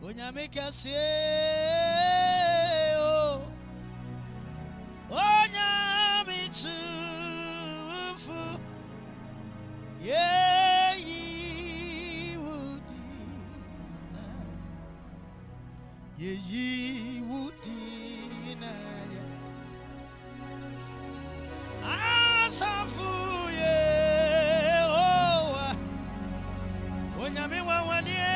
Onyame kase o Onyame tufu yeyi wudina asafu ye o Onyame wawane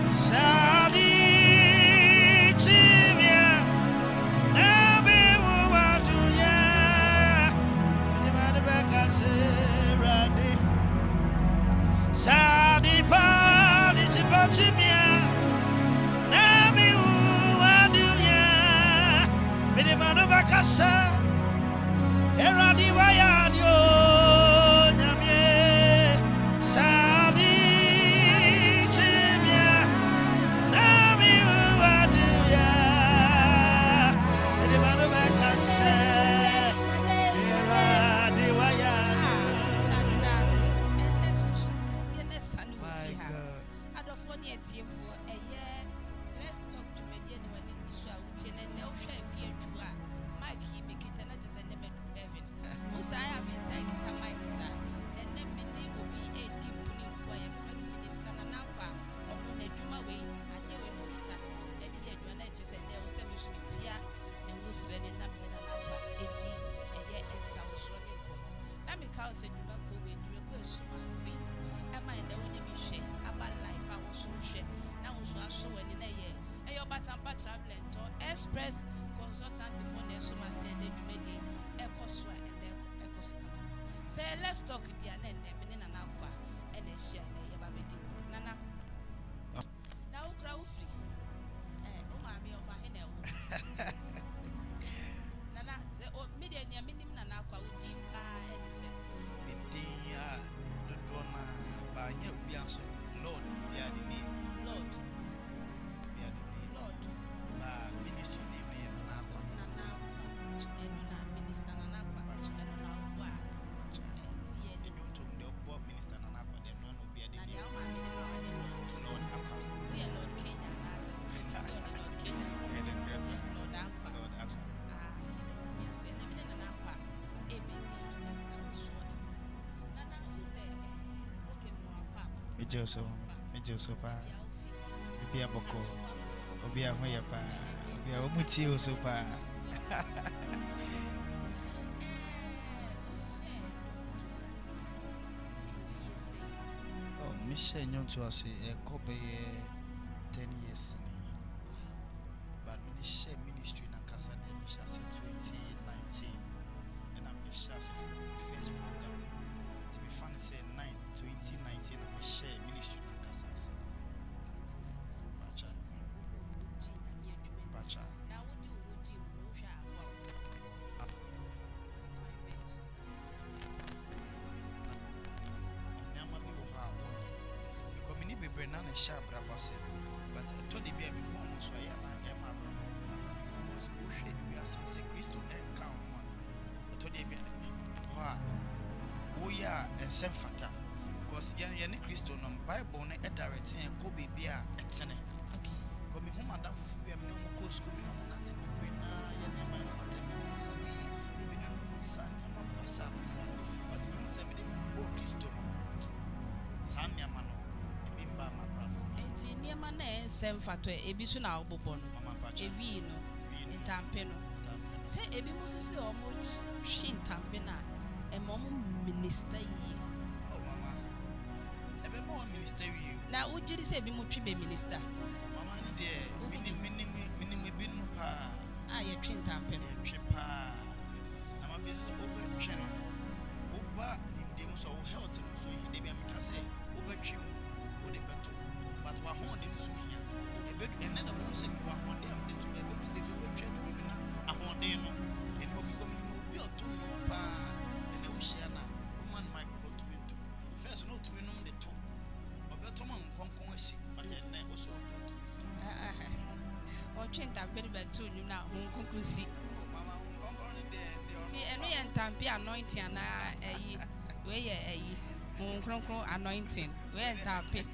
Sadi Timia, Nabi let's talk to media no one is so out and no share here to Mike he make it and just a name to heaven. Usaya be take it Mike sir. Then let me neighbor be a deep putting for a friend minister and now or no Juma way and you will look it up. And the year when I just said there was some tia and was running up in an hour 80 a year and South Shore. Let me call said you not go with you question see. Am I the way you share about life? I was so share. Now so I saw in a year. A your batampa traveling to express consultancy for Nesuma and the Jumedi, Ecoswa and Ecoscama. Say, let's talk with the name in an aqua and a share a yababedi. Nana. Now, crowd free. Oh, mammy of a henel. Nana, media near minimum and aqua would deep by Media, the Dona, by Bianso, Lord, we are the name. Lord, We are the name. Lord, Ministry name, Nana. Nana, and Minister Nana, and now, They don't talk the poor minister Nana, then none will be a and name. now Lord Aqua. we are Lord Kenya, as a Lord Kenya, And then Lord Aqua. Lord Aqua. Joseph, be a boko, or be a hoyapa, be a mutio sopa. Oh, Michelle, you to us a Kobe 10 years. But Michelle ministry in Casa de Michelle 2019, and I'm Michelle first program. To be funny, say 2019, I'm Michelle ministry in Casa. Now, what do you Brennan and Shabra Basse, but I told the baby woman, so I am Emma Brown. We are since a Christo and Count. I told the baby, we are and Sam Fata, because Yanni Christo, no Bible, and directing a Kobe beer at Senate. Coming home, Madame, we have no course coming on nothing. Yanni, my father, even no son, my son, but we must have been Christo. San Yamano. Enti niema na ensem fatwa ebi so na obobọ no ebi no ntampe no se ebi mo so se omo hwi ntampe na e mo minister yi oh mama ebe mo minister yi na ujiri se ebi mo twi be minister mama ni de minim ebi no pa a ye twi ntampe no twi pa na ma be so obo twi no oba ndem so health no so yi de bi amka se oba twi o de beto but wa hon de so hia ebedu ene na wo se wa hon de am de to ebedu bebe we twa no bebe na ahon de no ene obi kom no obi oto pa ene wo hia na woman my go to me to first no to me no de to obeto ma nkonkon asi but ene wo so to o twi ntampe de beto nyu na nkonkon si mama nkonkon de ti eno ye ntampe anointing na eyi we ye eyi nkonkon anointing we ntampe.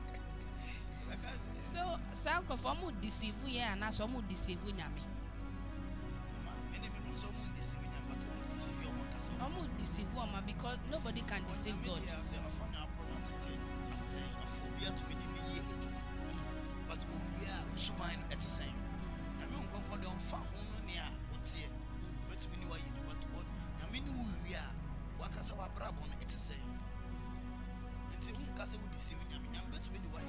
So, some of them would deceive you, and as some would deceive you. Would deceive you, because nobody can deceive God. But we are Suman at the same. I mean, Concord on Fahonia, what's here? But to me, why you do what? I mean, we are Wakasawa Brabon at the same. It's a Casa would deceive you, but to me, why?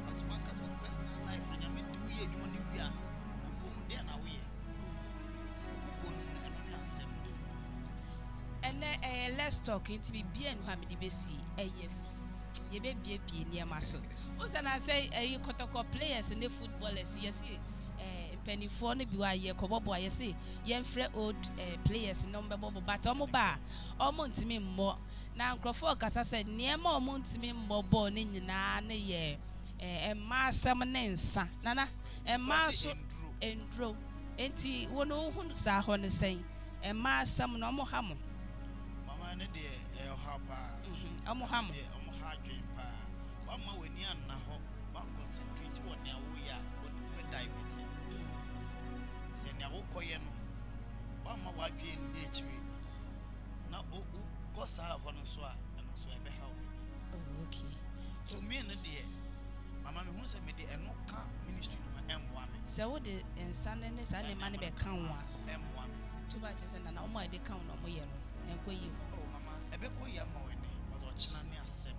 But one has a personal life, and I mean, do we are there now? And let's talk into be bien who have the best. Ye be near muscle. Also, I say, you Kotoko players in the footballers, yes, penny for the boy, ye cobo boy, you see, young fret old players, number bubble, but omoba, almost me more. Now, Crawford, as I said, near more months me more born in the year. And master manensa, Nana, and master and draw. Enti, one who saw on saying, and master no more hammer. Mamma, dear, Hapa, Omoham, Omahadrin pa. Mamma, when you are now, concentrate on your way. sɛ wode nsa ne saa nneɛma no bɛka wo a ɛmmoa me to ba kyerɛ sɛ nana ɔmo a ɛde ka wo na ɔmo yɛ no ɛnkɔ yie hɔ oh mama ɛbɛkɔ yɛ ama w'ani ɔdɔ ɔkyena ne asɛm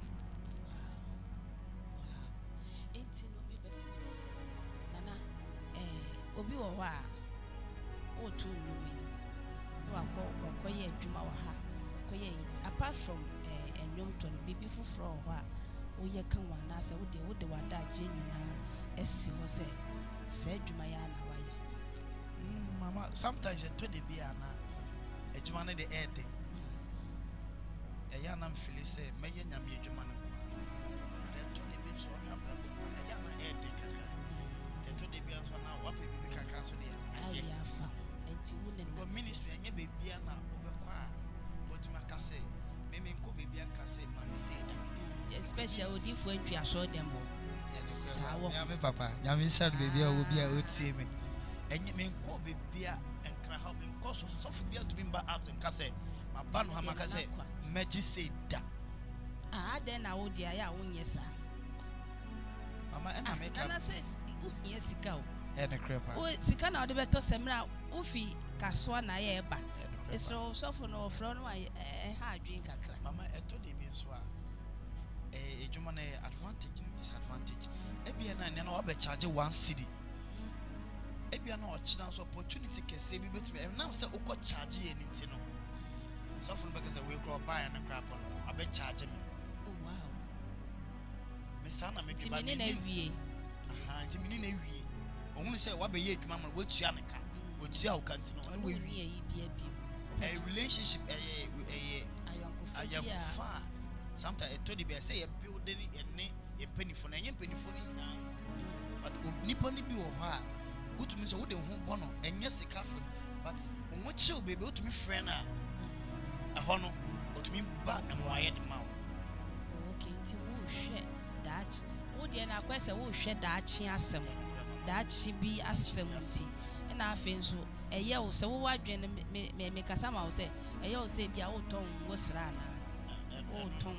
enti no mepɛ sɛ nana obi wɔ hɔ a woto nnwom yi na wakɔyɛ adwuma wɔ ha kɔyɛ apart from nnwomtɔ no biribi foforɔ wɔ hɔ a woyɛ ka wo anaasɛ wode w'adagye nyinaa asi hɔ sɛ saa adwuma yɛ ana wayɛ mama sometimes ɛtɔ de bi ana adwuma no de ɛɛde ɛyɛ ana mfili sɛ mɛyɛ nyame adwuma no kwa ɛdɛ ɛtɔ de bi nso ɔhwɛ abrabɔ mu ɛyɛ ana ɛɛde kakra ɛtɔ de bi nso na wapɛ biribi kakra nso deɛ ayɛ afa enti wo ne because ministry ɛnyɛ baabi a na wobɛkɔ a wɔtumi aka sɛ meme nkɔ baabi anka sɛ mame sei da especially odifoɔ ntwi asɔ dɛm hɔ saa wɔ nyame papa nyame nhyɛ no baabi a wɔ bi a ɔtie me ɛnyɛ menkɔ baabi a nkra ha menkɔ so sɔfo bi atumi mba out nka sɛ maba no ha maka sɛ mɛgye sei da adɛn na wode ayɛ a wonyɛ saa mama ɛna meka nana sɛ wohia sika o ɛne krɛ pa sika na wode bɛtɔ sɛmmerɛ a wofi kasoa na ayɛ ɛba ɛsɛ sɔfo no wɔfrɛ no a ɛha adwen kakra mama ɛtɔ de bi nso a adwuma no yɛ advantage and disadvantage ebia na nea na wabɛkyagye 1 cedi ebia na ɔkyena nso opportunity kɛseɛ bi bɛtumi ɛnam sɛ wokɔ kyagye yɛ ne nti no sɔfo no bɛka sɛ weekora ɔbaeɛ no krapɔ no abɛkyagye me wow mesaa na mede ba timine na wie nti mene na wie ɔhunu sɛ wabɛyɛ adwuma ma no watua ne ka watua wo ka nti no ɔne wawie yi bia bi relationship ɛyɛ ayɔnkofa a sometimes ɛtɔ de bi sɛ yɛ build ne ɛne yɛ mpanifo no ɛnyɛ mpanifo no nyinaa but nipa no bi wɔ hɔ a wotumi sɛ wode ho bɔ no ɛnyɛ sika fam but wo kyew baabi wotumi frɛ no a ɛhɔ no wotumi ba mmoayɛ de ma wo okay nti wohwɛ daakye wodeɛ no akɔɛ sɛ wohwɛ daakye asɛm daakye bi asɛm nti ɛna afei nso ɛyɛ wo sɛ wowɔ adwene no mekasa ma wo sɛ ɛyɛ wo sɛ bi a wotɔn wo sra anaa wotɔn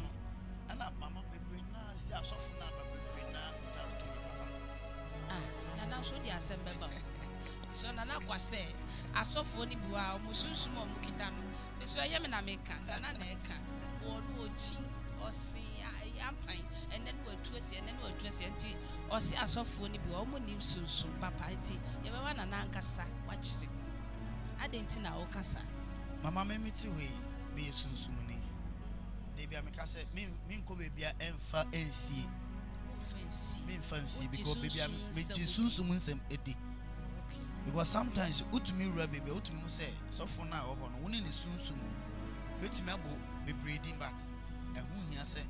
ana mama bebree na si asɔfo na bebree na utatɔ nana so di asɛm bɛba so nana kwa sɛ asɔfo ni bi wa ɔmo sunsun ɔmo kita no biso ɛyɛ me na meka nana na ɛka wɔn okyi ɔsi ampan ɛnɛ no watu asi nti ɔsi asɔfo ni bi wa ɔmo nim sunsun papa nti yɛbɛwa nana ankasa wakyerɛ ade nti na ɔkasa mama memiti we be sunsun ni debi ameka sɛ menkɔ baabi a ɛmfa ɛnsie memfa nsie because baabi a megye sunsum nsɛm ɛdi because sometimes wotumi wura baabi a wotumi mu sɛ sɔfo no a ɔhɔ no wone ne sunsum bɛtumi abɔ bebree din but ɛho hia sɛ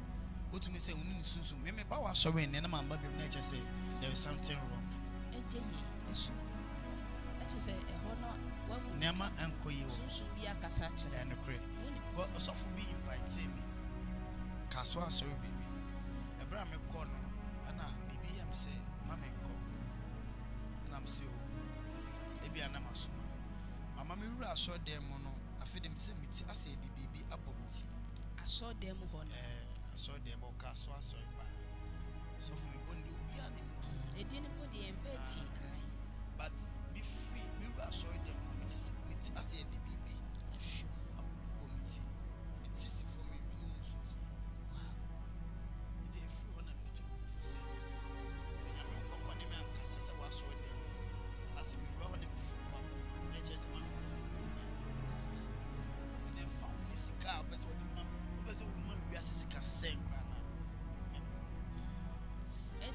wotumi sɛ wone ne sunsum meme ba wasɔre nnɛ na mamba baabi na ɛkyɛ sɛ there is something wrong ɛgye yi ɛso ɛkyɛ sɛ ɛhɔ no wahu nneɛma ɛnkɔ yi wɔ sunsum bi akasa kyerɛ ɛnokorɛ ɔsɔfo bi invite me kaso asɔre baby ɛbra me kɔ no ana bibi yam sɛ mama nkɔ na mse o ebi ana masoma mama me wura asɔre dem no afi dem sɛ miti asɛ bibi abɔ miti asɔre dem hɔ no asɔre dem o kaso asɔre ba so for me bondi obi ani edi ne body empty but be free me wura asɔre dem miti asɛ bibi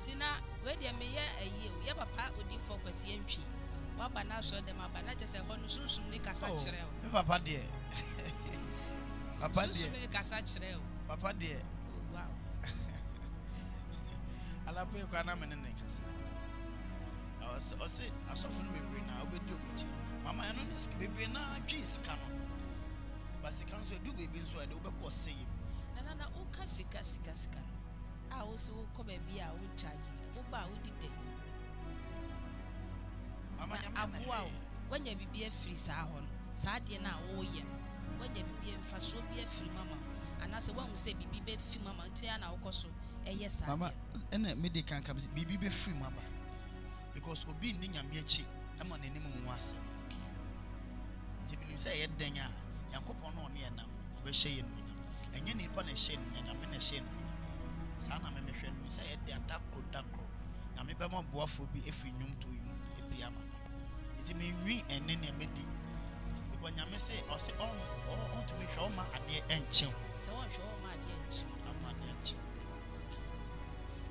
Tina, where the me ya papa odi focus yentwi. Waba na so dem aba na chese ho no sunsum ni kasa kyerɛ o. Papa de. Papa de. Sunsum ni kasa kyerɛ o. Papa de. Oh wow. Ala po kwa na mene ne kasa. Ose asofo no bebre na obedi omuchi. Mama eno ne sk bebre na twi sika no. Ba sika no so edu bebre so ade obekɔ seyim. Na o ka sika no. A also come be a would charge you. Oba would did. Mamma, when you be a free sahon, Sadia now, oh, yeah. When you be a fast, be a free mamma, and as a one who say, be free mamma, Tiana, or coso, a yes, Mamma, and a medical comes, be free mamma. because obi ni nyame achi e ma nanim mu ase ti bi say ye den a yakopon no ne na obehye ye no enye ni pa na hye no nyame na hye no sa na me hwɛ no say ye de adakro nyame be ma boafo bi efi nwum to yum epia ma ti me nwi enne ne medi because nyame say o say on to me hwɛ o ma ade enche so on hwɛ o ma ade enche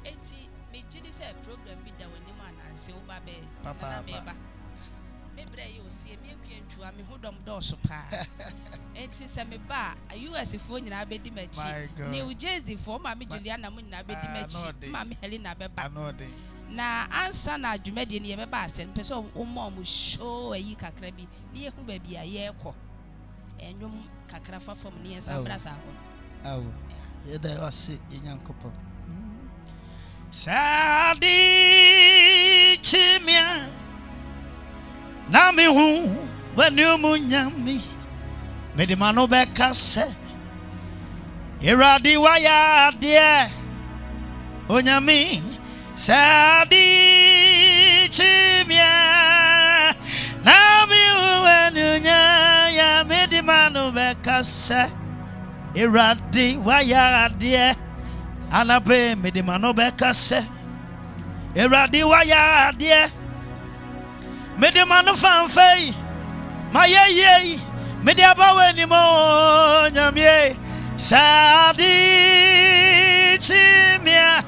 eti me jidi say program bi da wani ma na nse wo ba be na me ba me bre ye osie me akwantua me hodom dɔɔso pa eti se me ba US fo nyina be di machi New Jersey fo ma me Juliana mo nyina be di machi ma me Helena be ba na ansa na adwumade ne ye be ba ase pese o mo show ayi kakra bi ne ye hu ba bi a ye kɔ enwom kakra fa fam ne ye sa bra sa ho awo ye da wase yenyankopɔ Sadi chimia nami hu wenu munyami medimano beka se iradi waya die onyami sadi chimia nami hu wenu nyaya medimano beka se iradi waya die Anabe medimano beka se Eradi waya die medimano fanfei mayeye mediaba ni mo nyamie sadi chimia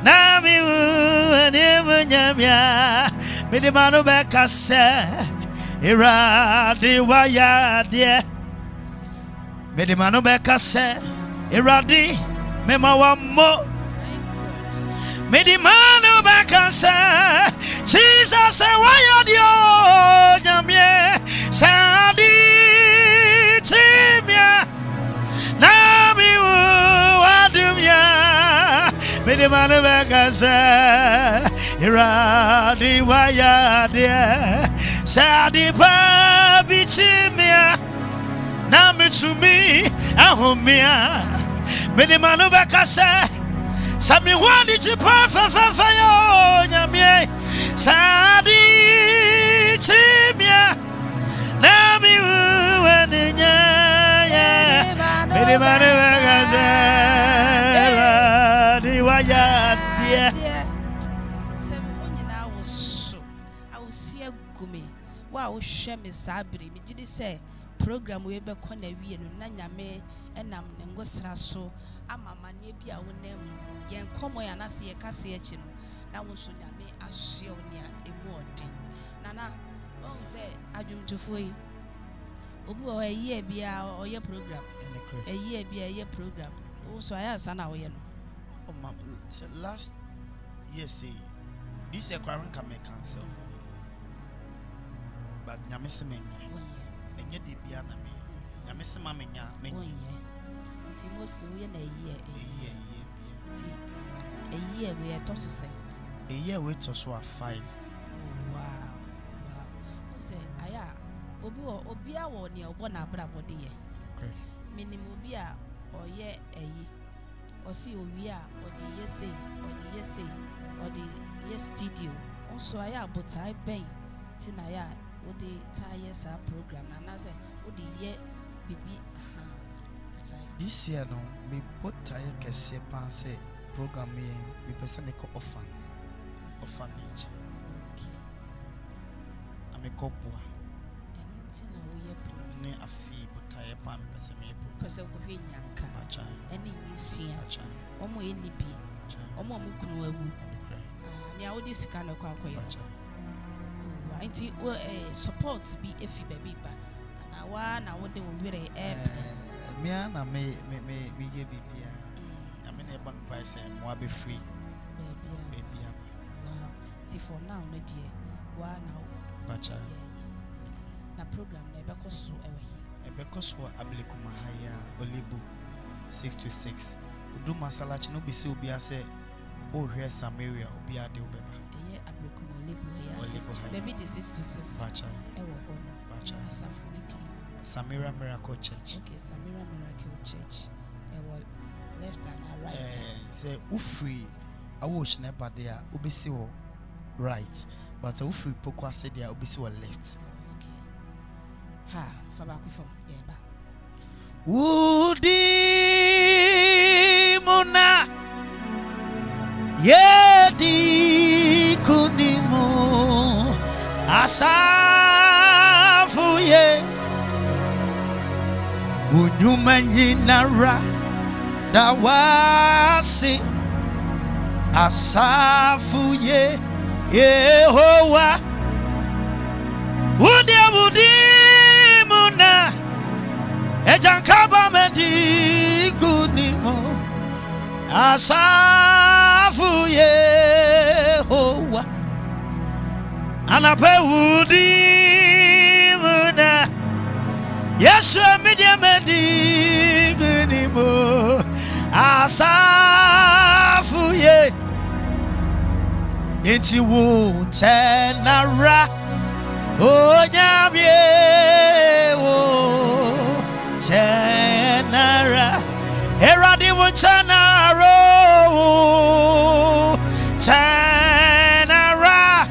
nami weni nyamia medimano beka se Eradi waya die medimano beka se Eradi Mema wa mo medimano bakansa Jesus wayodio nyamie sadi timia nami wadumya medimano bakansa iradi wayadia sadi pabitimia nami tumi ahumia medimano bakasa sami wani chipa fa yo nyamie sadi chimia nami wani nyaya medimano bakasa radi waya dia sami wonyina woso awusia gume wa wo hwe me sabri me gidi se program we be kɔ na wie no na nyame enam ne ngosra so amama ne bia wonem yen komo ya na se ye kase ye chi no na wo so nyame ahye oni a emu odin nana o se adwumtufo yi obi o ye bia o ye program ye bia ye program o so aya sana wo ye no last year say this year kwaran can me cancel but nyame se me enye de bia na me nyame se ma me nya me ti mo se wo ye na ye ti ye we to so say ye we to so 5 wow o say aya obi a wo ne obo na abra bode ye minimum obi a oye eyi o si owi a odi ye say odi ye studio so aya botai ben ti na ya odi tie sa program na na say odi ye bibi this year no me put tie kese pan say program me person make orphanage okay ameko boa enti na wo ye program ne afi botai pan person me person ko hwe nyanka acha eni nsia acha omo eni bi omo mo kunu awu ne awodi sika no kwa akoye enti support bi efi baby ba na wa na wo de wo were me na me ye bibia I mean e ban pa say mo be free baby wow ti for now no die wa na bacha na program na ebe koso ebe koso ablekuma haya olibu 626 udu masalachi no be se obi ase o hwe Samaria obi ade obeba ablekuma olibu ya baby the 626 bacha ewo hono bacha safuniti Samira Miracle Church. Okay, Samira Miracle Church. Left and right. Say ufree. I watch never there. Obesi wo. right, but a free poco said there will be so left. Okay. Ha, Fabakufo, Eba. Woody Mona Yedi Kunimo Asafuye Unyumanyinara Dawasi Asafuye Yehowa Woody Mona Ejankaba Medi Kunimo Asafu Yehowa Anape Woody Muna Yesu Media Medi Kunimo Asafu Ye Inti Wu Tenara Onyamye Tenara Eradi Wuntanaro Tenara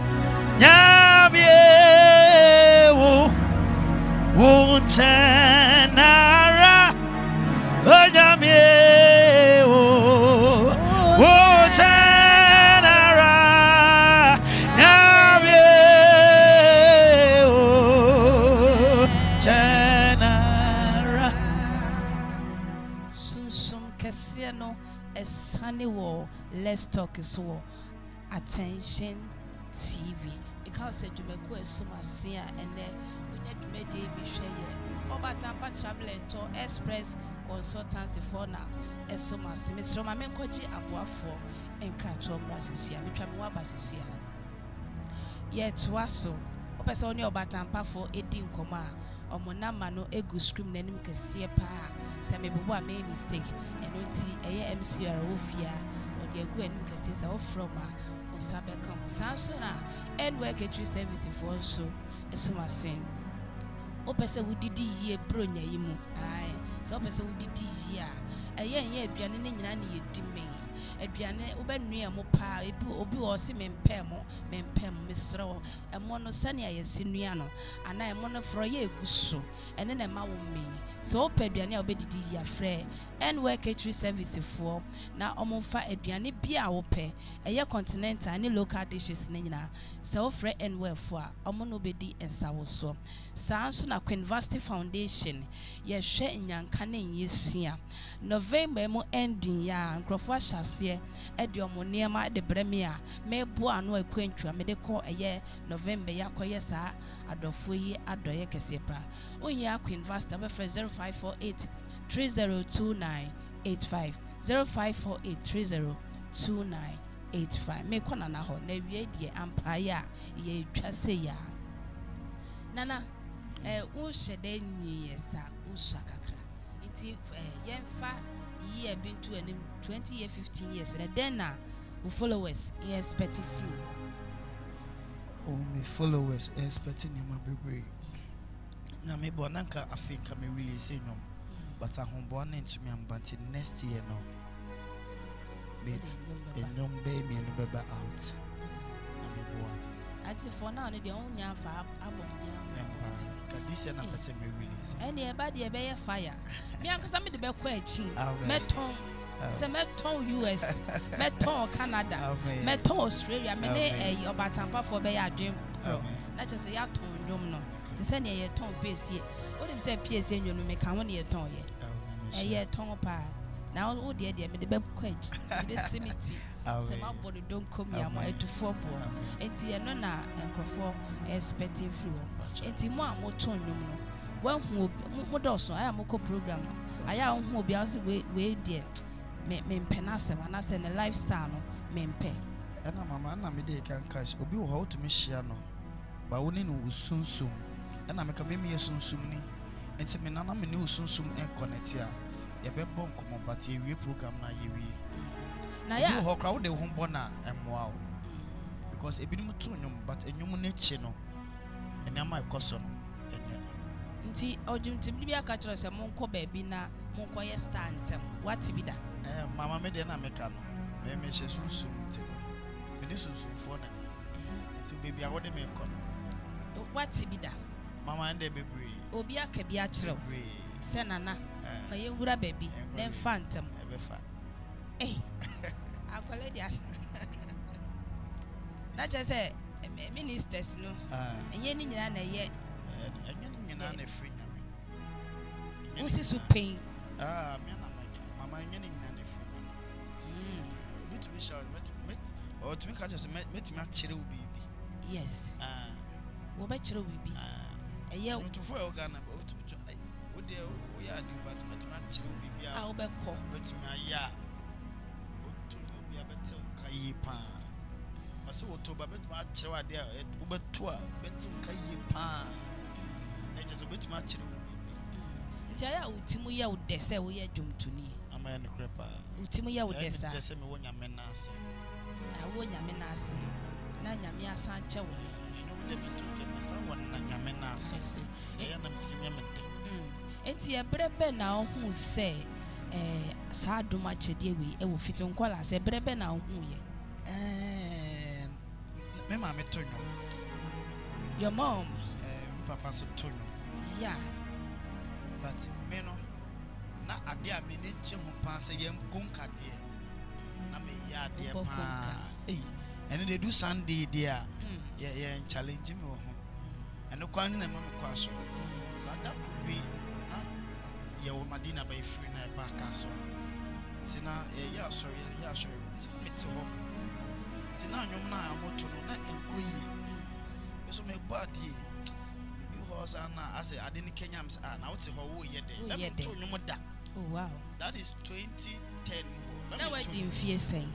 Nyamye Wuntanara Nyamye Wuntanara Nyamye No, a sunny wall. Let's talk is war. Attention TV. Because you may go so much and then we need to make be share. Over Tampa traveling to Express Consultancy for now. As so much, Mr. Mamenkoji Abua for and Cratchom Rassisia, Mitramoa Bassisia. Yet was so. Opes only about Tampa for 18 comma. Or Monama no egu scream nenim can see a pa. Some people made mistake and a MC or Wofia or the good and Cassis or from or Sabacom Samsona and work at your service for so as so much same. Opesa who did ye brunya yimu. Aye, so Opesa who did ye a year pianin in any dimmy. Aduane obenua mo pa obi o se mempem misro e mo no sane ayesinua no ana e mo no fro ye eguso ene na ma wo me so opa aduane obedidi ya frɛ NY catering service for na omfa aduane bia wo pɛ eye continental ne local dishes ne nyina so frɛ NY for a omo no bedi ensawo so sanso na Queen Vasti Foundation ye hwɛ nyanka ne nyesia November mo ending ya nkrofo ahyase edi omo niema de bremia me bo ano akwantwa me de kɔ eye November yakoye saa adofo yi adoye kesepra ohia Queen Vasta be 0548 302985 0548 302985 me kɔ na ho na wie die ampaya ye twase ya nana wo hyede nyiyesa wo swakakra iti yemfa year been to 20 year 15 years and then we followers expecting free. Oh, me followers expecting my baby. Now me bonanka I think I may really say no, but I home born into me and but next year no. Me a young baby and baby out. I'm a boy. I think for now the only young for album this year not the same release. Any about the bear fire. Me uncle some the bear question. Meton. Meton US, Meton Canada, Meton Australia, many a Batampa for Bay Dream Pro. Not just a yaton room no. The send a ton piece here. What him say PSA you make one year ton yet. A year ton pie. Now, oh dear, dear, me the bed quench. The cemetery. Some body don't come here, my to 4 boy. And tea and nona and crofo expecting free. And Timo more ton no. Well, Modoso, I am a co programmer. I am who be as way dear. Me penasem and I send a lifestyle no mempe. And Mamma, I may can cash obi how to miss Shiano. But only no soon soon. And I make a baby soon soon. And to me, none of me new soon soon and connect here. A bed bomb come on, but a real program now ye. Now, yeah, how crowd the home bona and wow. Because a bit more to but a human nature no. And now my cousin. Nti ojum tibia ka kiro se monko baby na monko ye stand what be that mama me de na meka no me hye sunsun ti me ni sunsun fo na to baby I want me kono what be da mama and baby obi aka bi akyerɛw sɛ nana ma yɛwura baabi na mfa ntam ebefa akwale di asa na kyerɛ sɛ ministers no ɛnyɛ ne nyina na ɛyɛ ɛnyɛ ne nyina na free nyame wosi so pain me na mama ɛnyɛ ne nyina na free nyame bitumi shout or to me catch us met me akyerɛ wo bibi yes wo ba kyerɛ wo bibi ɛyɛ to for Ghana but to be wo de wo ya do but met me akyerɛ wo bibi a wo bɛkɔ betumi aya wo to no bi abɛtɛ kai pa aso wo to ba betumi akyerɛ wo ade a wo bɛto a bɛtɛ kai pa na je so betumi akyerɛ wo bibi nti aya wo timu yɛ wo de sɛ wo yɛ dwomtoni ama ya no krepa wo timu yɛ wo de sa de sɛ me wo nyame na ase wo nyame na ase na nyame asan kyɛ wo ne me to ke me sa wo na nyame na ase ya na mtimi me de enti ebrebe na ohu sɛ saa adom akyɛdeɛ wei ɛwɔ fiti nkwala sɛ ebrebe na ohu yɛ me ma me to nyo your mom papa so to nyo yeah but me no na ade a me ne gye ho pa sɛ yɛm konka de na me ya de pa and they do Sunday there yeah challenge me ho and no kwan na ma me kwa so but that could be na ye wo madina by free na back aso tina yeah sorry me to ho tina nwom na amoto no na enkoyi so me body bi ho sa na ase ade ne Kenya am na wo te ho wo ye de na me to nwom da oh wow that is 2010 na we di mfie sen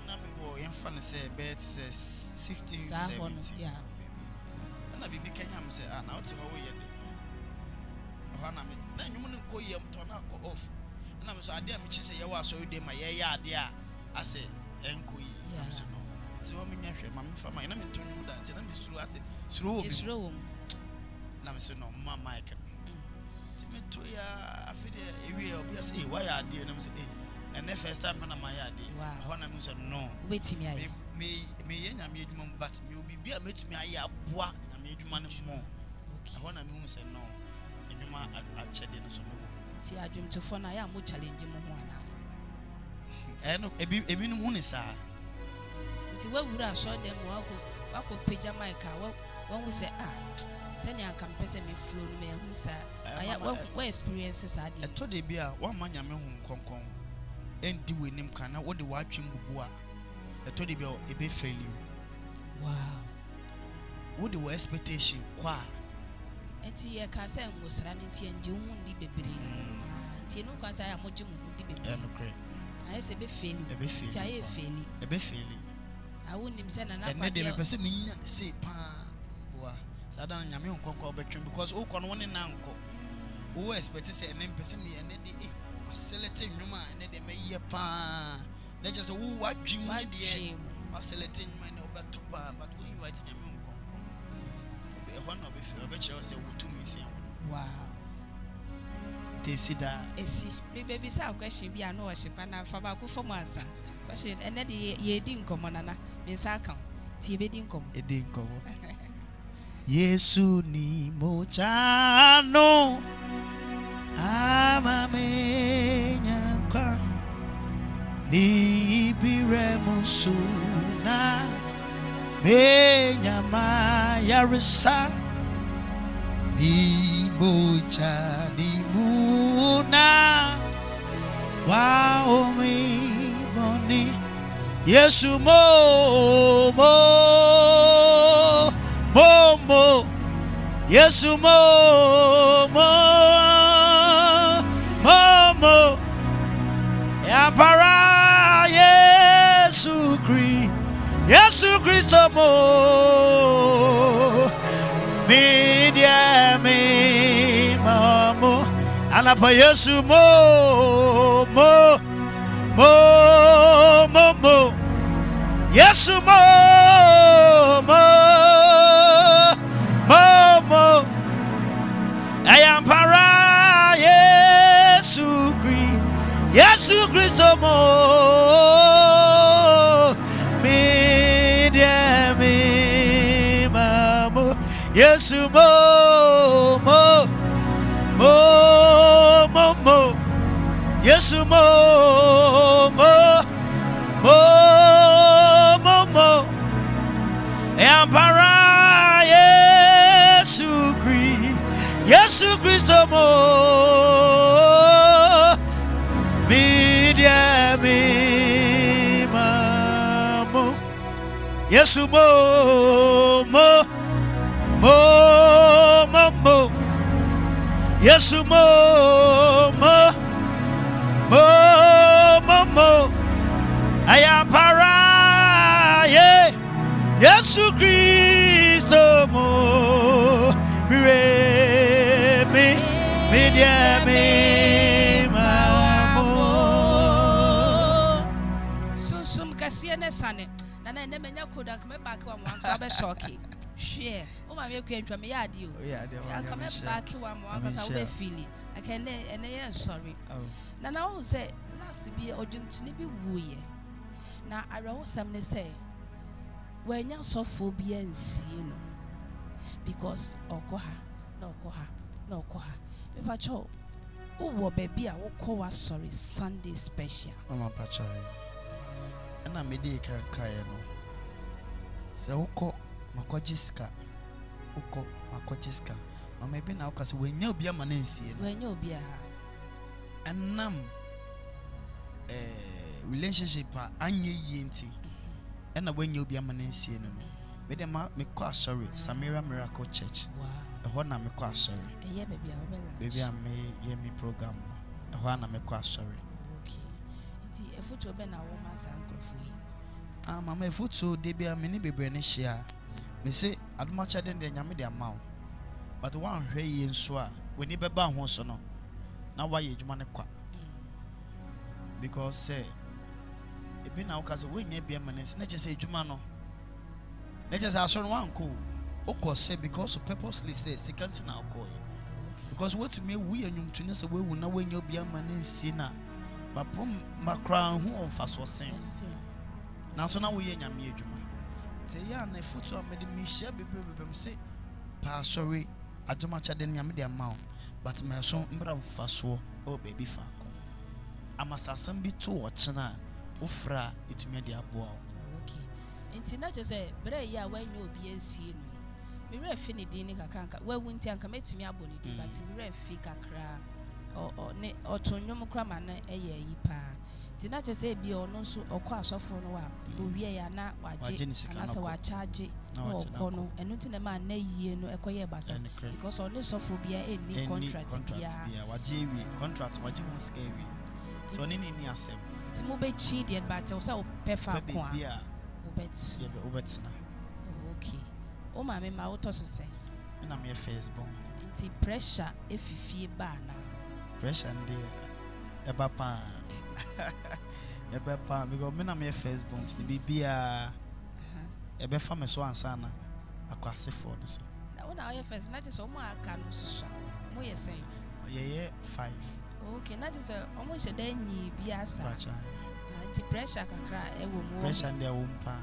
na me wo yen fa ne say bet say 16 17 yeah na bibi Kenya am say na wo te ho wo ye de ho na me na nwom ne ko yem to na ko off na me so ade a me chi say ye wa so de ma ye ya ade a ase enko yi so no ti wo me nya hwe ma me fa ma na me to nwom da ti na me suru ase suru wo na me so no ma mic ti me to ya afide ewie obi say why ade na me say and the first time na my ade ho na me so no wetimi aye me ye nyame adwuma but me obi bia metumi aye aboa nyame adwuma no mo ho na me hu say no adwuma akyede no so me wo ti adwumtofo na ya mo challenge mo ho ana no ebi no hu ne saa nti wawura so dem wako page mic a won hu say sani aka mpese me flow no me hu saa aya we experiences ade eto de bia wa ma nyame hu nkonkon endi wenim kana wo de wa twem bubu a eto de bia e be fail you wow wo de wa expectation kwa enti ye ka say musra ne nti enje hu ndi bebre nti no kwa say amoje mu ndi bebre no kre aye se be fail ti aye fail e be fail awu nim se na na kwa de me pese me nya se pa boa sada nyame nkonkon betwem because wo kono woni na nko wo expect say ene pese me ene de select nwuma ene de me ye pa na just wo wadwim ne de select nwuma ne obeto pa but when you write nyame nkonkon e ho na be chere say wo tumi sia wow tesida esi me baby say question bi ana o hyepa na fa ba ko fom ansa question ene de ye di nkomo nana me nsa aka ti be di nkomo e di nkomo Yesu ni mochano amamenya kwa ni biremusuna menya mayarisa ni mocha ni muna waomi boni Yesu mo Yesu mo ya para Yesu Kristo mo media me mamo anapa Yesu mo Yesu mo I am para Yesu Kristo mo me Yes, mo, mo, mo, mo, mo. Yes, mo, mo, mo, mo, mo. Empara, Yesu Christo mo. Media me mamo. Yesu mo, mo, mo, mo, mo. Yesu mo, mo, mo, mo, mo. I am para, yeah. Yesu Christo mo. Mire me, media me mamo. Sum kasiene sane. Nana ene menya koda kame back wa mwanka be shocky. Share. O ma me kwentwa me yadi o. Ya kame back wa mwanka sa we feeling. Akene ene ye sorry. Nana o say last bi odwuntune bi wuye. Na arewo sam ne say wenya sofo bi ansie no. Because okoha no me pacho wo baby a wo ko wa sorry Sunday special mama pacho na me dey kan kai no se wo makojiska mama bi na wo kase wenya obi ama na nsie no wenya obi a anam relationship anye yenti na wenya obi ama na nsie no me dem me call sorry Samira Miracle Church. Wow. Ho na me call sorry. Eye baby a wo bela. Baby a me ye me program. Ho na me call sorry. Okay. Nti efutu be na wo ma sa nkrofo yi. Mama efutu de bia me ni bebre ne hia. Me say adomacha den de nyame de ama wo. But one hwe yi nso a we ni beba ho so no. Na wa ye adwuma ne kwa. Because say e be na wo ka say we nya bia manes na che say adwuma no. Let us ask one cool. Oko say because of purposely say second now call. Because what to me we and you to say we will not when you be a man in sinner. But from my crown who of us was saying. Now so now we in Yami Juma. Say ya na foot on made me share be say pa sorry I do much than Yamidi amount. But my son mbram faso oh baby fa. I'm a be two or chana ufra it made the boy. Nti na say bre ya when you be nsie no me re fi ne din ni kakranka we wunti anka metumi aboni di but me re fi kakra o ne otonnwom kra ma na eye yi pa nti na say bi ono so okọ asofo no wa owie ya na waje na se wa charge no okọ no eno nti na ma na yie no ekoye basa because ono sofo bia eni contract bia waje wi contract waje mo scary so ni asem nti mo be chi de but o say o pefa ko a Ubetina. Okay. O ma me ma auto so say. Na me Facebook. Nti pressure efifie ba na. Pressure ndi eba pa. Because me na me Facebook ni bibia. Ebe fa me so ansa na akwase for no so. Na una o first na just o mo aka no so. Mo ye say. Ye 5. Okay, na just o mo she dan nyi bi asa. Bacha. Nti pressure kakra e wo mo. Pressure ndi e wo mpa.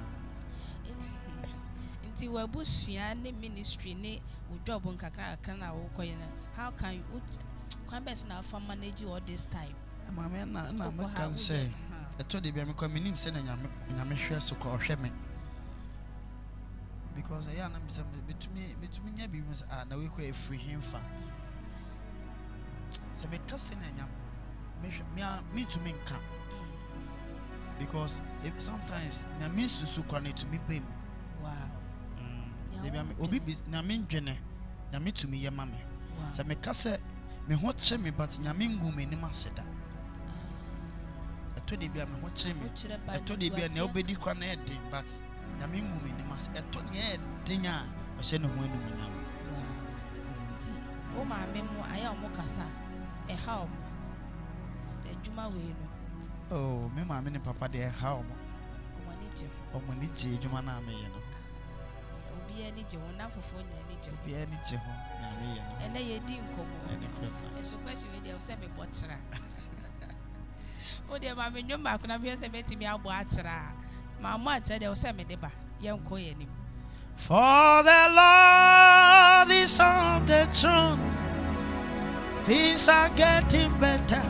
Nti we busia ne ministry ne wo job nkakra kakra na wo koye na how can you kwan best na fa manage all this time? Mama na me can say eto de bia me kwa minim se na nyame hwe so ko hwe me because I am betumi nya bi na we kwa free him fa se me kase na nyame me to me nka because if sometimes na me susu kwa na to be bem wow obi na me ndwene na me to me ye mame se me kase me ho che me but nyame ngu me ni maseda eto de bia me ho che me eto de bia na obedi kwa na edin but nyame ngu me ni mas eto ne edin a hye ne ho anu me nyame ti o ma me mu aya o mo kasa e ha o adwuma we no oh me ma me ne papa de e ha o mo o ni je adwuma na me ye no obi ani je wona fofo nya ani je obi ani je ho na me ye no ene ye di nkomo eso question we dey say me botra o dey ma me nyoma ko na me say metimi abo atra ma mo atra dey say me de ba ye nko ye ni for the Lord throne. Things are getting better.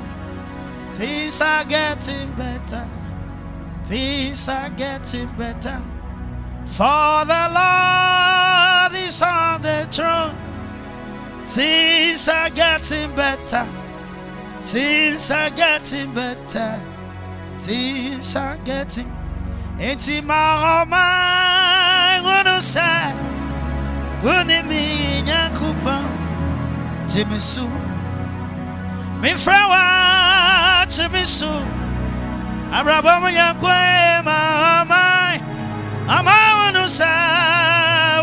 Things are getting better. Things are getting better. For the Lord is on the throne. Things are getting better. Things are getting better. Things are getting. Intima my wanna say, wouldn't me Yakuba, Jimmy Sue, me frawa, Jimmy Sue, Arabama Yakwe, my, wanna say,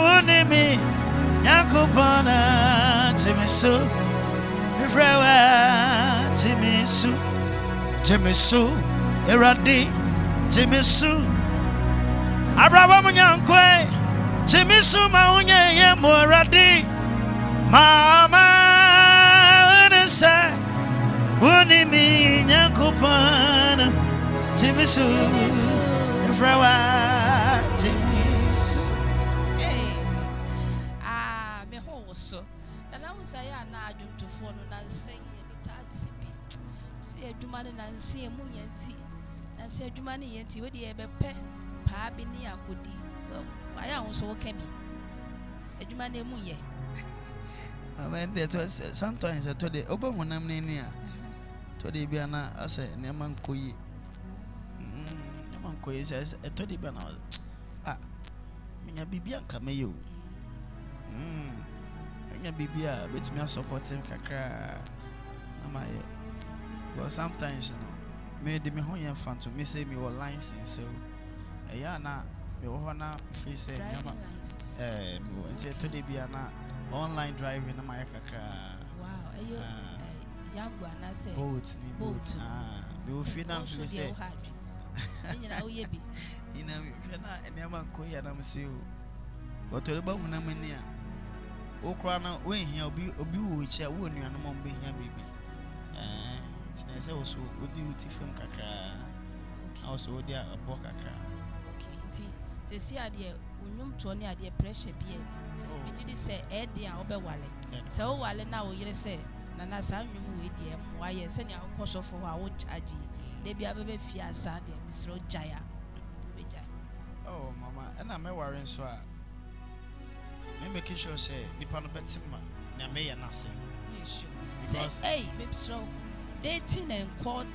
wouldn't me Yakuba, Jimmy Sue, me frawa, Jimmy Sue, Jimmy Sue, Eradi, Jimmy Sue. Abraham Yankwe, Jimmy Suma Unye Yamoradi, Mama Nessa, Unimi Yankupan, Jimmy Su, Frawa, Jimmy. Me also. And I was a nadu to phone and saying, see a Duman and see a Munyanti, and say Dumani Yanti, what do you ever pay? Pabini akudi. I also can be. A Dumane Muye. Sometimes I told the Obanamania to the Biana, I said, Naman Koyi. Naman Koyi says, I told the Bana. Ah, Mina Bibianca Mayo. Mina Bibia, which me support him Kakra. Well, sometimes, you know, made me home fan to me say me were license, so. Yeah, na me wanna face it. Today be na online driving na my kakra. Wow, ayo young one I say. Boat. Me will feel am to say. Nyina wo ye bi. Ina me na enema ko ya na mse o. Otoreba huna mani a. Wo kra na wo hia obi wo chi a wo nuanu mo be hia bebi. Tina say wo so odi uti fam kakra. Also odi a bo kakra. Se see ade unyum to ne ade pressure bia me gidi say e de a obewale se wo wale na wo yire say na na sa nwum we de em wa ye se ne akoso fo wa wo charge de bia bebe fi asa de misro jaya beja. Oh mama na me worry so a me make sure say nipa no betima na me ye na say say hey me so dating and court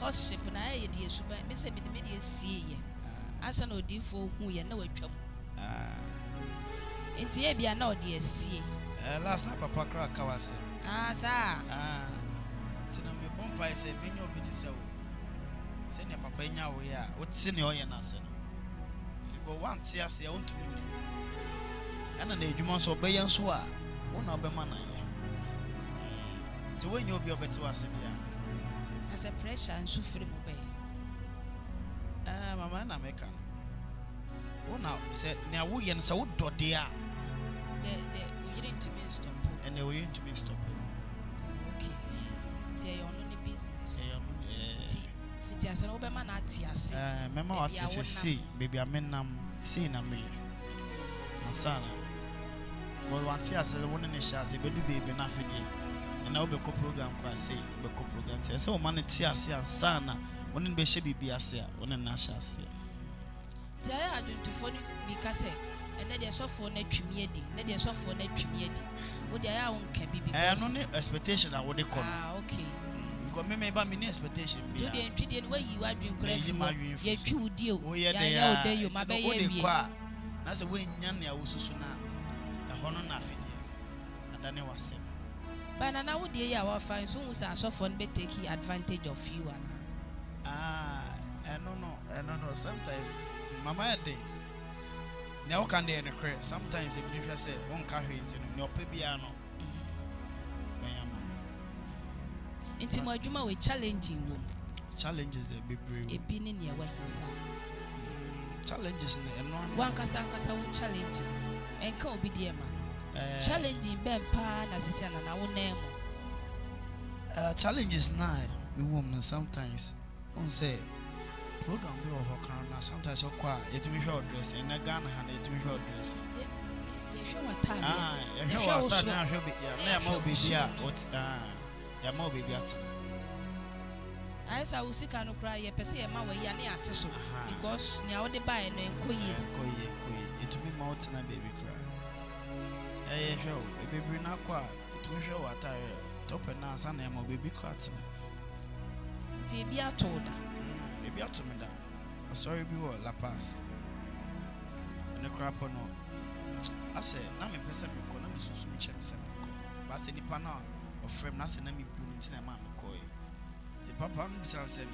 courtship na ye de suba me say me de see ye asa na odi fo hu ye na watwam enti e bia na odi asie last na papa kra kawase sa tina me bompa ise me nyo biti se wo se ne papa nya wo ya wo ti ne oye na se no go want tia se won to me ana na edwuma so be yen so a wo na be ma na ye ti wo nyo bi obeti wase bia as a pressure and suffer mo be mama na meka no now said na wo yen say wo dode a we didn't to me stop and they were to me stop okay they on the business fiti ase no be ma na ati ase mema what is see baby amenam see na me asana wo want ase wo ne sha ase bedu baby na afidi na wo be ko program kwa say be ko program say wo ma ne ti ase asana one be she bibi ase a one na sha ase dia ya adwuntufo ni bi ka se ene de sofo na twimie di ne de sofo na twimie di wo dia ya wonka bibi no ne expectation a wo de ko okay go me ba me ni expectation bi to de ntwide no wayi wadwen kora fi ye twi wudi o ya ya o de yo ma be ye bi na se wo nya ne a wo susu na e ho no na afidi adane wase bana na wo de ya wa fan so hu sa sofo no be take advantage of you ana no sometimes mama dey na o kan dey in the crib sometimes if you say won ka hwenti no opa bia no bayama intimo adwuma we challenging wo challenges dey be brave e bi ni ne wa hisa challenges ne eno wan kasa wo challenging enka obi dey ma challenging ben pa na sisi na wo na mo challenges na we woman sometimes on say program we over corona sometimes so kwa yetumi hwe dress and na Ghana ha na yetumi hwe dress ye hwe what time was sad now. She'll be yeah, more baby. What? Yeah, more baby. I saw Usika no cry, a person, a man, Yanni at so because now they buy and years. It to be mountain and baby cry. Eh, show, a baby not quite. It will show what I top and now, son, I'm a baby cratting. Tibia told her. Maybe up to me down. A sorry, we were La Paz. And a crap or no. I said, Nami person, economy so much. But I said, the panel of frame, nothing, let me boom into my mamma. Papa, said,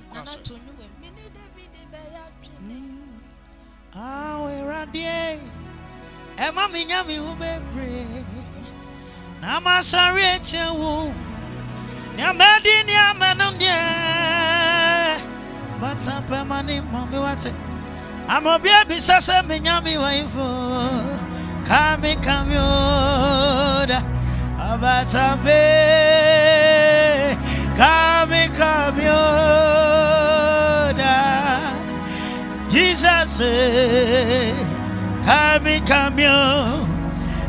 ah, where are they? Emma, me, yummy, who may pray. Now, my sorry, it's a woo. Yamadi, Yamanum, yeah. But I'm permanent, mommy, what's it? I'm a baby, Sassa, me, yummy, wife. Come, about a bay. Come, Jesus, come,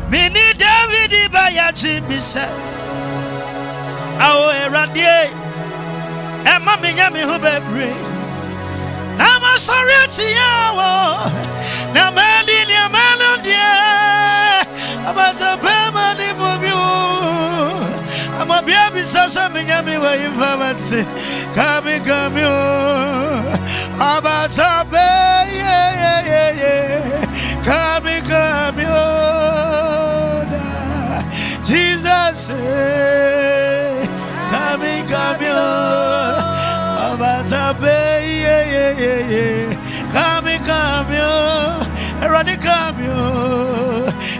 Mini David by a chimbisa. Our radie, and Mammy Yammy who be now my sorry to you. Now, man, in your man, dear, about a permanent of you. I'm a baby, something I mean, where you have come, about a bay, come, Jesus, come, about a bay, come, Rani come,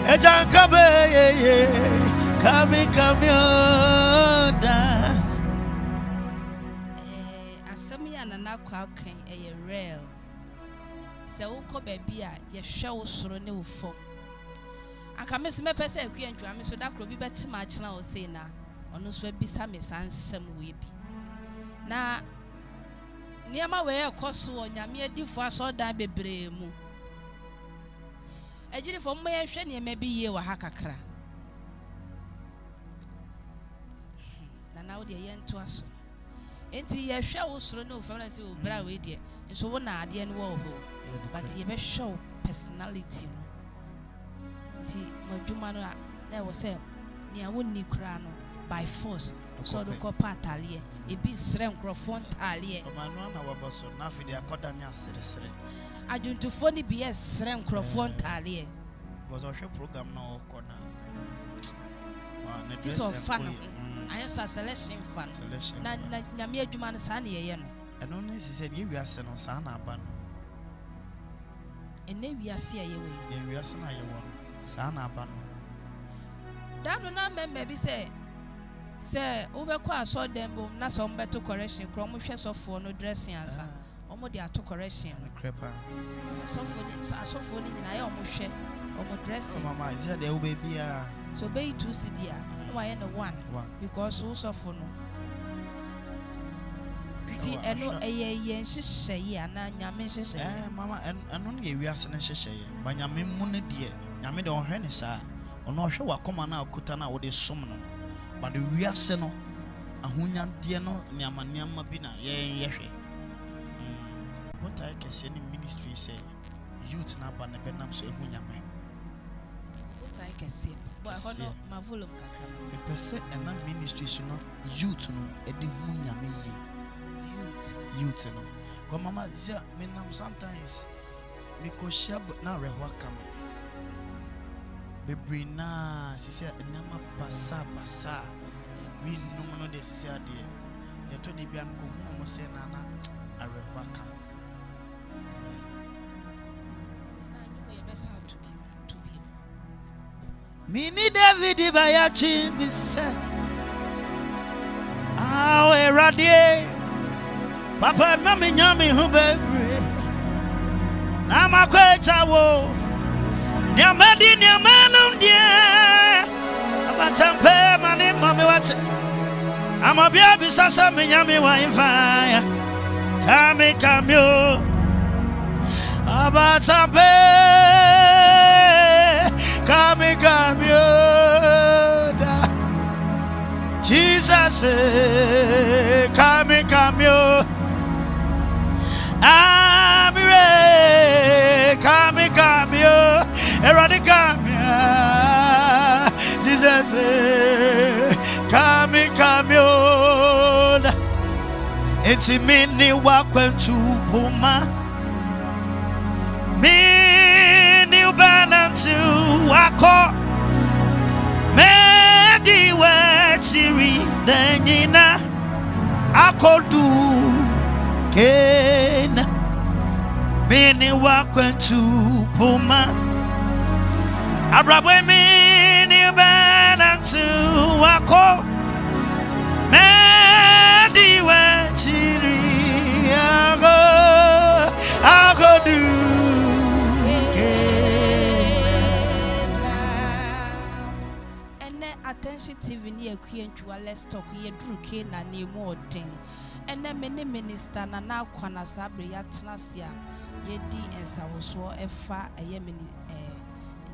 a janka bay. Come Asami anana kwa kan eye real. Se wo ko baby a ye hwe wo soro ne wo fo. Aka me so me pese akua ntwa me so da kro bi beti ma kina wo sei na ono so abisa me sansam we bi. Na niama we ekoso onyame adifo aso dan bebre mu. Ejiri fo mo ye hwe niama bi ye wa ha kakra. Now the yen to us. Enti ye hwe wo soro no family say o bra we de. Nso wo na ade ne wo ho. But ye be show personality no. Enti modwuma no na wo say nia wonni kra no by force. So do ko patale e bi sre nkrofo ntale. O ma no na wo boso na fi de akoda ne asere. Adwuntufo ni bi sre nkrofo ntale. Was our program now corner. This is fun. I am selection fun. Na nyame adwuma no sa na ye no. And only she said you are sen on sana ban. And ne wiase ye we. Ye wiase na ye won. Sana ban. Dano na membe bi say obekwa aso dem bom na so mbeto correction kro mo hwe sofo no dressing ansa. Omo de ato correction no crepa. Sofo ni nyina ye omo hwe omo dressing. Mama is there the baby a. So be 2 cd a. Why no one because who suffer no ti eno eye nhihye ye ana nyame nhihye mama eno no ye wiase ne nhihye ye ba nyame mu ne de nyame de ohwe ne sa ono ohwe wakoma na akuta na wo de som no ba de wiase no ahonya de no nyama bi na ye hwe what I can say in ministry say youth na ba ne benam so ehu nyame what I can say but hono ma volume kakra me pese ena ministry so no youth no e de hu nyame yi youth no ko mama zia me nam sometimes me ko shab na rehwa kam be brina si se enama basa we no no de si ade ye to de bia ko hu mo se na arehwa kam na you be sad to be Mini David by a chimbisa. Ah, radie. Papa, mammy, yummy, who baby. Now, my quacha wo. Yamadi, yamanum, dear. About some pay money, mommy, what's it? I'm a baby, sassa, me, yummy, wine fire. Come, you. About some pay. Come, you. Jesus, come, yo. Amire, come, yo. Eradi, come, Jesus, come, yo. Enti mini wakwentu puma, mini ubanantu wako. Medi wachiri dengina akodu kena mini wakwentu puma abrabwe mini banantu wako medi wachiri akodu Attention TV near Queen Chua, let's talk ye Drew Kane and near more thing. And then many minister na now Kwana Sabri Yatnasia, ye D and Sawaswa, a far a Yemeni,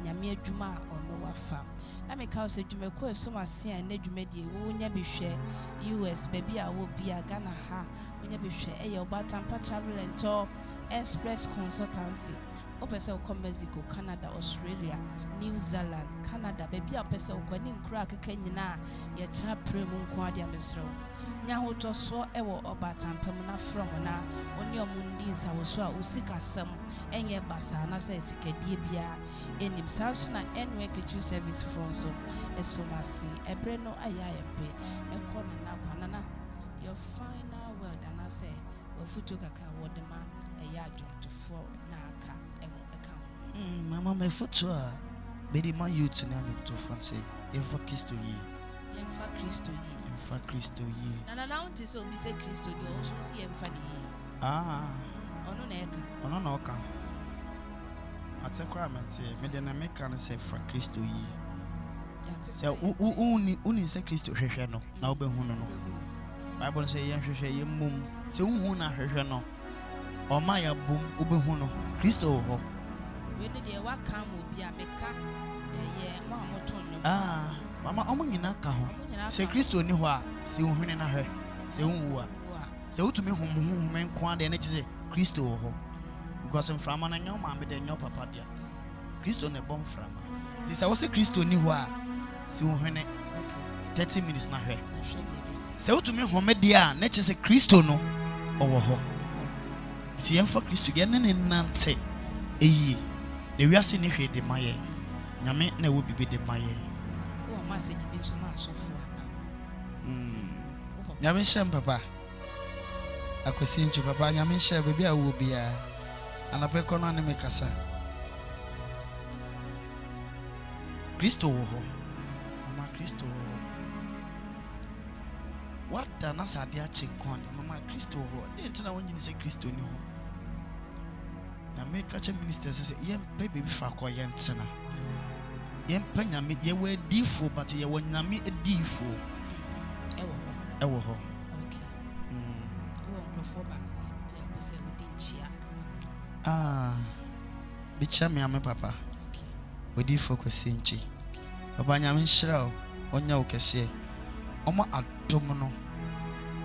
Yamia Juma or no far. Let me call say Jumeko, so much see and Nedumedi, who never share US, baby, I will be a Ghana ha, when you be share a your button, travel and tour, express consultancy. Opesa uko Mexico, Canada, Australia, New Zealand, Canada, baby a pesa uko ni nkura keke nyina ya cha premu nkwa dia mesro. Nya hoto so ewo obata mpamuna from na oni omundi nsa wo so a usikasem enye basa na se sikadie bia enim sanso na enwe ketu service from so esomasi ebre no aya ebre ekona na kwanana your final word and I say we futu kakra wodema eya adwonto na aka Mama, my foot, Betty, my youth, and I'm to fancy. If for Christo ye, for Christo ye. And announce it so we say Christo, you also see him funny. Ah, on no neck. At a crime and say, Madame American say for Christo ye. So, only say Christo Heshano, now be Huno. Bible say, Yan mum, so Huna Heshano. Or Maya boom, Ubehuno, Christo. When the work come will be a meka, Mamma Tonio. Ah, Mamma Omunaka. Say Christo knew what, see who in her, say who are. So to me, whom men quite and say Christo, because I'm from an young mamma than your papa dear. Christo ne bomb from her. This I was a Christo knew what, see who in 30 minutes not her. So to me, home dear, nature say Christo no over her. See, I'm for Christo again and Nante. Eh. The we are seeing here the Maye. Yame ne will be the Maye. Oh, message been so much so far. Yame Sham Papa. I could see you, Papa. Yame Sham, baby, I will be a and a pecon on the Mekasa. Christo, Mama Christo. What the Nasa dear chick con, Mama Christo, didn't know when you say Christo knew. Make catch a minister say, Yem baby before quiet sinner. Yem penya me ye were defo, but ye were nami a defo. Ewo. Okay. Go back. We say we didn't cheer. Ah, be chami ame papa. Okay. We defo kwasinchi. Papa nyame shira onya okese. Oma adomono.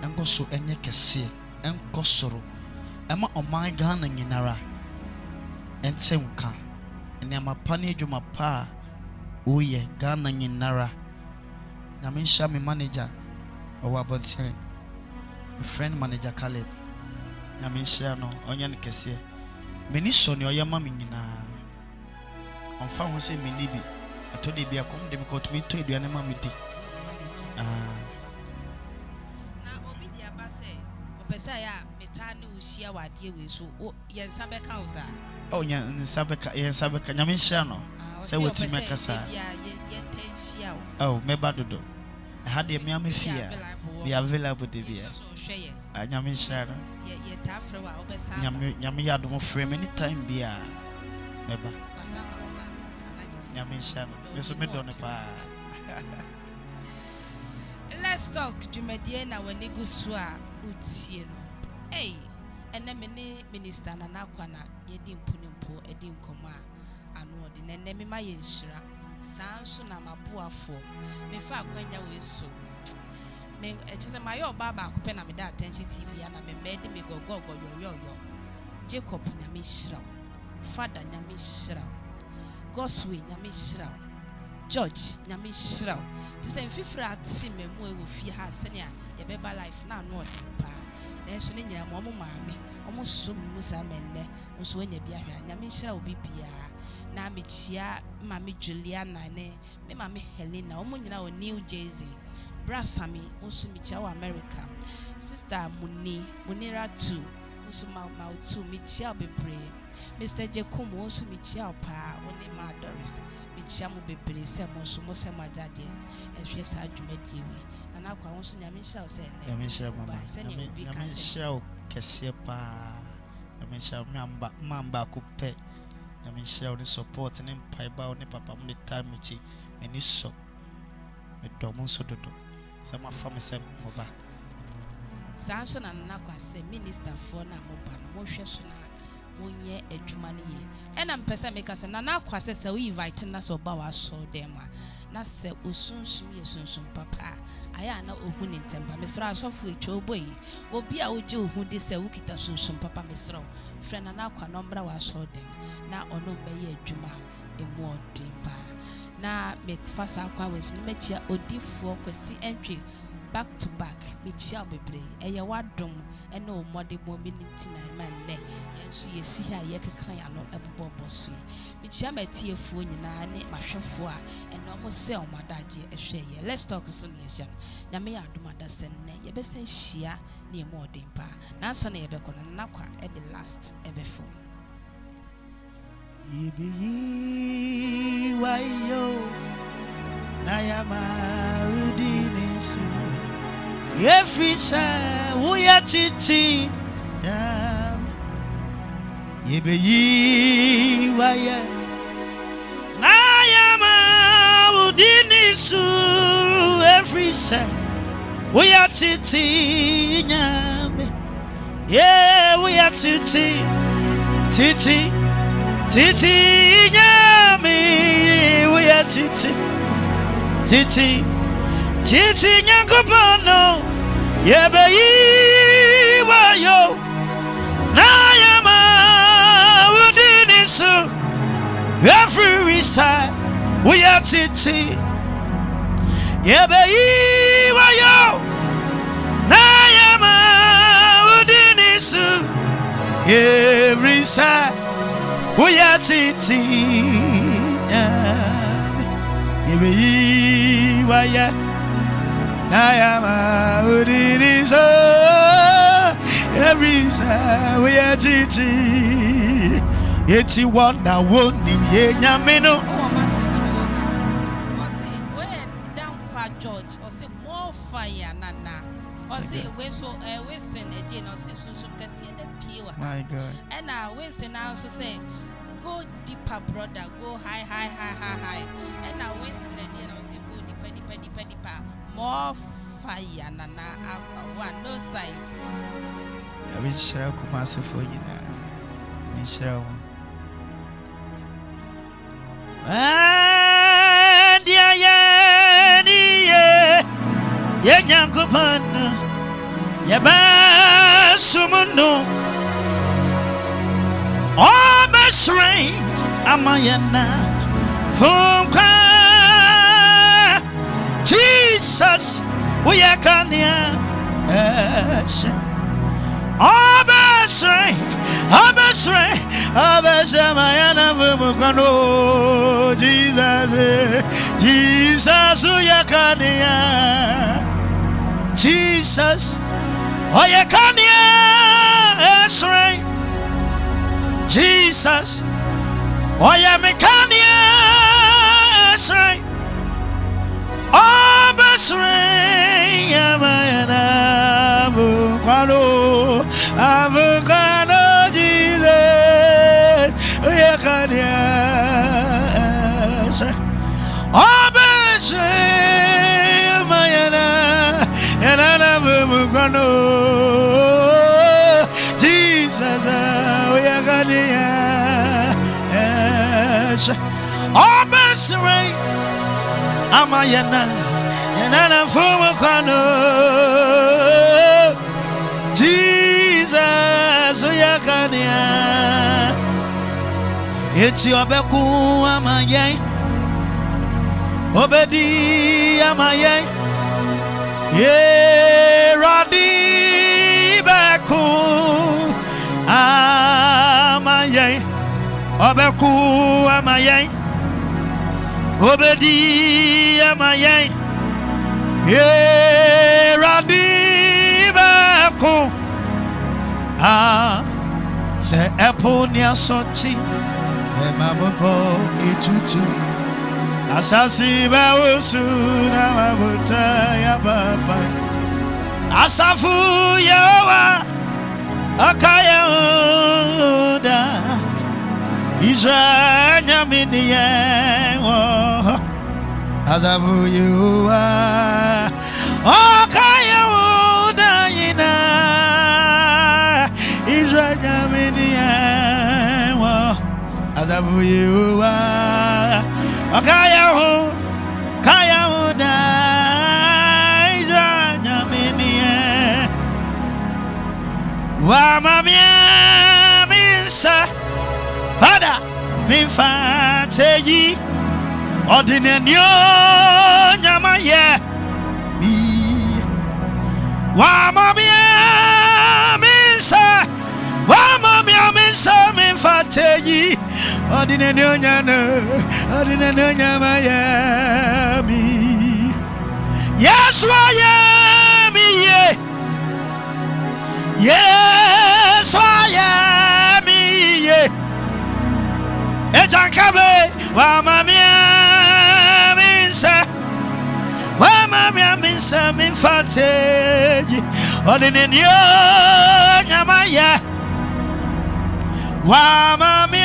Engo so enye kese. Enko soro. Ema oman Ghana nyinara. And Semka, and Yamapani Jumapa, oh yeah, Ghana Nara. Yamin Shami manager, or Wabonse, a friend manager Caleb. Yamin Shano, Onyan Kessie. Many son your Yamamina. On found who say Minibi. I told you be a come, they got me to you and Mamidi. Pesaya, Metani will see our dear with so, Yan Sabe Council. Oh, Yan Sabeka, Yamin Shano. Say what you make us. Oh, Mebadodo. I had the Miami fear. Be available, dear. I Yamin Shano. Yami had more frame any time, be a Meba. Yamin Shano. Miss Medonipa. Let's talk to Mediana when they go swa utieno. Hey, and then many minister and Nakwana, Yedim Punimpo, Edim Koma, and what in the name my inshira. Sanso na mapua for me fa kwenya we so me just my old baba could me that attention TV and I made me go yo. Jacob Namishra, Father Namishra, Gosway Namishra, George Namishra. The same Fifra Sim and we will fear her senior, a baby life now not pa. Then she named your mamma, almost so Musamende, was when you be a Namishra will be Pia. Na michia mami Juliana ne me mami Helena omo nyina o New Jersey brasami osu michia o America sister Munira too osu ma too michia bebre Mr. Jekomo osu michia pa oni ma Doris michia mo bebre se mo so mo se ma dade ehwe sa adwumadi wi na kwa osu nyamishia o se ne nyamishia mama nyamishia o kese pa nyamishia mamba ko pe I share the support and empire bound papa the time which any so a domon so do some family sem moba Samson and Nakwa say minister for na moba no hwesona monye adwumane ye and am pesa make us na Nakwa say we invite us oba wa so dem na se osunsum ye sunsum papa aya na ohun ntemba mesra asofo etwa oboyi obi a oje ohun de se wukita sunsum papa mesra friend na Nakwa nombra wa so dem na ono beye adwuma emu odimba na make fast akwa wensu mechia odifo kwesi entry back to back mechia bebre eye wadom ene o mode mo minute na man ne yensu yesi ha ye kekan ya no ebobo so mechia matiefuo nyina ne mahwefo a ene o mo se o madaje ehwe ye let's talk so ne yesha na me adom adasen ne ye besen hia ne emu odimba na ansa na ye be kono na kwa e the last ebefo Yibi wayo nayama udinisu Yefrisa uyatiti yam Yibi waya nayama udinisu Yefrisa uyatiti yam Yeah uyatiti titi Titi nyami we are Titi nyankopano yebe yiwa yo nayama udinisu every side we are Titi yebe yiwa yo nayama udinisu every side we are Titi Yebe waya Nayama udiniso every side we are Titi Yeti wanda wonim ye nyameno George or say more fire nana or say Western again or say Sunsum Cassia the pure. My God. And Western also say go deeper, brother, go high. And now Western again also say go deeper. More fire nana one no size. I will share Kumasi for you now. Michelle. And Yankopana Yabasumuno Oh Besray Amayana Funka Jesus we are Kanya Oh Besray Amayana Fumukano Jesus we are Kanya Jesus, oh yeah, can you answer? Jesus, oh yeah, me can you answer? Oh, besray, avocado, Jesus, oh yeah, can you answer? Oh, besray, and I never gonna Jesus, we are gonna yes. Oh, Besray, Amayana, Yanana fumo kwano Jesus oyakania eti obeku amaye obedi amaye ye radi beku amaye obeku amaye obedi amaye ye radi beku se eponia sochi e mabobo etutu asasi ba usuna mabuta ya papa asafu yawa akaya oda Israel nyamini yewo asafu yawa akaya oda yina Israel nyamini yewo asafu yawa akaya oda Israel nyamini wa mamia minsa Father minfateyi ordinenyo nyamaye mi wa mamia minsa minfateyi ordinenyo nyamaye mi Yesu aye mi ye Yes, I am me. Ejankabe, wa mamia minsa, min fateji. Odinenyo nyamaya. Wa mamia